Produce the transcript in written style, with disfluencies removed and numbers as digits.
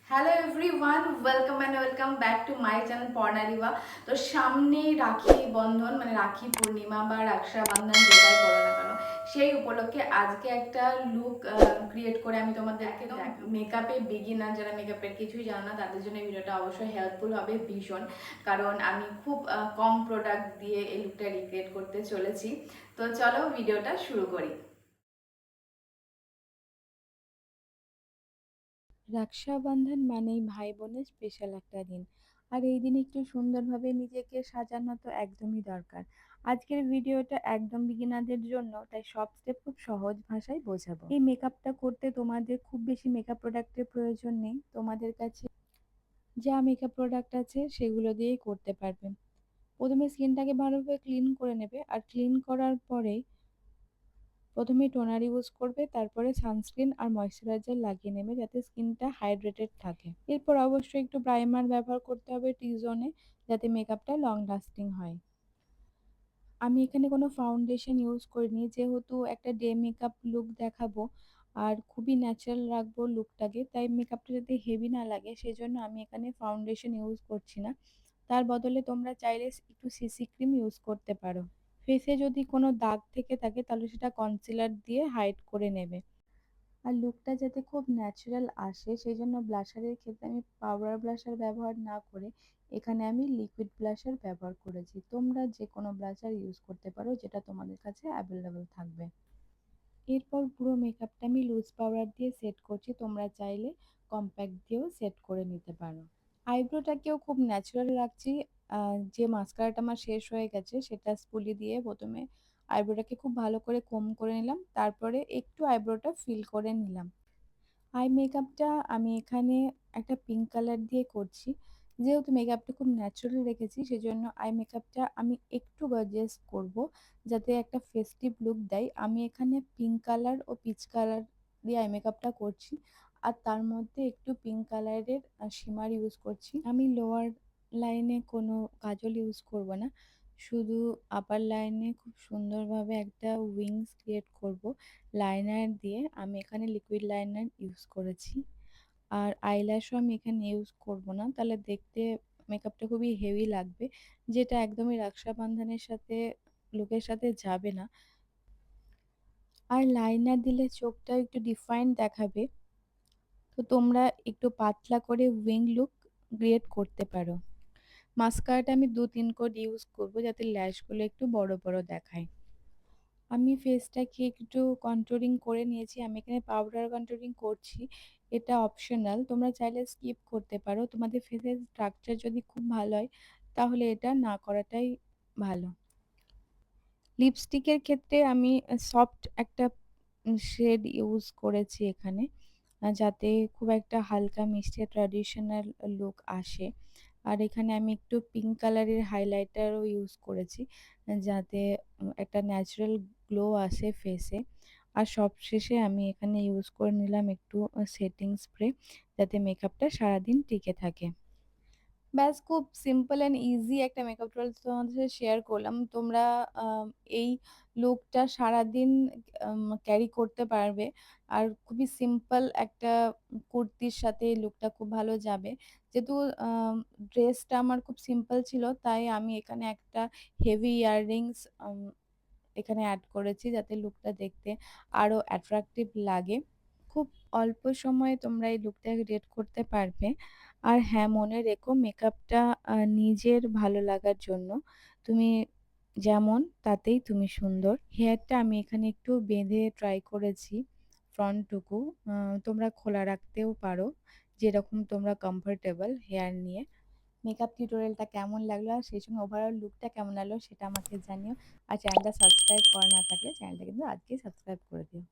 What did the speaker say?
Hello everyone, welcome and welcome back to my channel পর্ণালিবা। তো সামনেই রাখি বন্ধন মানে রাখি পূর্ণিমা বা রক্ষাবন্ধন যেটাই করো না কেন, সেই উপলক্ষে আজকে একটা লুক ক্রিয়েট করে আমি তোমাদেরকে মেকআপে বিগিনার যারা মেকআপের কিছুই জানো না তাদের জন্য এই ভিডিওটা অবশ্যই হেল্পফুল হবে ভীষণ, কারণ আমি খুব কম প্রোডাক্ট দিয়ে এই লুকটা রিক্রিয়েট করতে চলেছি। তো চলো ভিডিওটা শুরু করি। রক্ষাবন্ধন মানেই ভাই বোনের স্পেশাল একটা দিন। আর এই দিন একটু সুন্দরভাবে নিজেকে সাজানো তো একদমই দরকার। আজকের ভিডিওটা একদম বিগিনারদের জন্য, তাই সব স্টেপ খুব সহজ ভাষায় বোঝাবো। এই মেকআপটা করতে তোমাদের খুব বেশি মেকআপ প্রোডাক্টের প্রয়োজন নেই। তোমাদের কাছে যা মেকআপ প্রোডাক্ট আছে সেগুলো দিয়েই করতে পারবে। প্রথমে স্কিনটাকে ভালোভাবে ক্লিন করে নেবে, আর ক্লিন করার পরেই প্রথমে টোনার ইউজ করবে, তারপরে সানস্ক্রিন আর ময়শ্চারাইজার লাগিয়ে নেবে যাতে স্কিনটা হাইড্রেটেড থাকে। এরপর অবশ্যই একটু প্রাইমার ব্যবহার করতে হবে টি জোনে, যাতে মেকআপটা লং লাস্টিং হয়। আমি এখানে কোনো ফাউন্ডেশন ইউজ করিনি, যেহেতু একটা ডে মেকআপ লুক দেখাবো আর খুবই ন্যাচারাল রাখবো লুকটাকে, তাই মেকআপটা যাতে হেভি না লাগে সেজন্য আমি এখানে ফাউন্ডেশন ইউজ করছি না। তার বদলে তোমরা চাইলে একটু সিসি ক্রিম ইউজ করতে পারো। ফেসে যদি কোনো দাগ থেকে থাকে তাহলে সেটা কনসিলার দিয়ে হাইড করে নেবে। আর লুকটা যাতে খুব ন্যাচারাল আসে সেই জন্য ব্লাশারের ক্ষেত্রে আমি পাউডার ব্লাশার ব্যবহার না করে এখানে আমি লিকুইড ব্লাশার ব্যবহার করেছি। তোমরা যে কোনো ব্লাশার ইউজ করতে পারো যেটা তোমাদের কাছে অ্যাভেলেবল থাকবে। এরপর পুরো মেকআপটা আমি লুজ পাউডার দিয়ে সেট করছি, তোমরা চাইলে কম্প্যাক্ট দিয়েও সেট করে নিতে পারো। আইব্রোটাকেও খুব ন্যাচারাল রাখছি। যে মাস্কারাটা আমার শেষ হয়ে গেছে সেটা স্পুলি দিয়ে প্রথমে আইব্রোটাকে খুব ভালো করে কম করে নিলাম, তারপরে একটু আইব্রোটা ফিল করে নিলাম। আই মেকআপটা আমি এখানে একটা পিঙ্ক কালার দিয়ে করছি। যেহেতু মেকআপটা খুব ন্যাচারাল রেখেছি সেজন্য আই মেকআপটা আমি একটু গর্জিয়াস করব, যাতে একটা ফেস্টিভ লুক দেয়। আমি এখানে পিঙ্ক কালার ও পিচ কালার দিয়ে আই মেকআপটা করছি, আর তার মধ্যে একটু পিঙ্ক কালারের শিমার ইউজ করছি। আমি লোয়ার লাইনে কোনো কাজল ইউজ করব না, শুধু আপার লাইনে খুব সুন্দরভাবে একটা উইংস ক্রিয়েট করব লাইনার দিয়ে। আমি এখানে লিকুইড লাইনার ইউজ করেছি। আর আইল্যাশও আমি এখানে ইউজ করব না, তাহলে দেখতে মেকআপটা খুবই হেভি লাগবে, যেটা একদমই রক্ষাবন্ধনের সাথে লুকের সাথে যাবে না। আর লাইনার দিলে চোখটাও একটু ডিফাইন্ড দেখাবে, তো তোমরা একটু পাতলা করে উইং লুক ক্রিয়েট করতে পারো। মাস্কারাটা আমি 2-3 কোট ইউজ করব যাতে ল্যাশগুলো একটু বড় বড় দেখায়। আমি ফেসটাকে একটু কন্ট্রোলিং করে নিয়েছি, আমি এখানে পাউডার কন্ট্রোলিং করছি। এটা অপশনাল, তোমরা চাইলে স্কিপ করতে পারো। তোমাদের ফেসের স্ট্রাকচার যদি খুব ভালো হয় তাহলে এটা না করাটাই ভালো। লিপস্টিকের ক্ষেত্রে আমি সফট একটা শেড ইউজ করেছি এখানে, যাতে খুব একটা হালকা মিষ্টি ট্র্যাডিশনাল লুক আসে। আর এখানে আমি একটু পিঙ্ক কালারের হাইলাইটারও ইউজ করেছি, যাতে একটা ন্যাচারাল গ্লো আসে ফেসে। আর সবশেষে আমি এখানে ইউজ করে নিলাম একটু সেটিং স্প্রে, যাতে মেকআপটা সারাদিন টিকে থাকে। ব্যাস, খুব সিম্পল অ্যান্ড ইজি একটা মেকআপ টুটরিয়াল তোমাদের সাথে শেয়ার করলাম। তোমরা এই লুকটা সারাদিন ক্যারি করতে পারবে। আর খুবই সিম্পল একটা কুর্তির সাথে এই লুকটা খুব ভালো যাবে। যেহেতু ড্রেসটা আমার খুব সিম্পল ছিল, তাই আমি এখানে একটা হেভি ইয়াররিংস এখানে অ্যাড করেছি, যাতে লুকটা দেখতে আরো অ্যাট্রাকটিভ লাগে। খুব অল্প সময়ে তোমরা এই লুকটা ক্রিয়েট করতে পারবে। আর হ্যাঁ, মনে রেখো মেকআপটা নিজের ভালো লাগার জন্য। তুমি যেমন তাতেই তুমি সুন্দর। হেয়ারটা আমি এখানে একটু বেঁধে ট্রাই করেছি ফ্রন্টটুকু। তোমরা খোলা রাখতেও পারো, যেরকম তোমরা কমফোর্টেবল হেয়ার নিয়ে। মেকআপ টিউটোরিয়ালটা কেমন লাগলো আর সেই সঙ্গে ওভারঅল লুকটা কেমন লাগলো সেটা আমাকে জানিও। আর চ্যানেলটা সাবস্ক্রাইব করা না থাকলে চ্যানেলটা কিন্তু আজকেই সাবস্ক্রাইব করে দিও।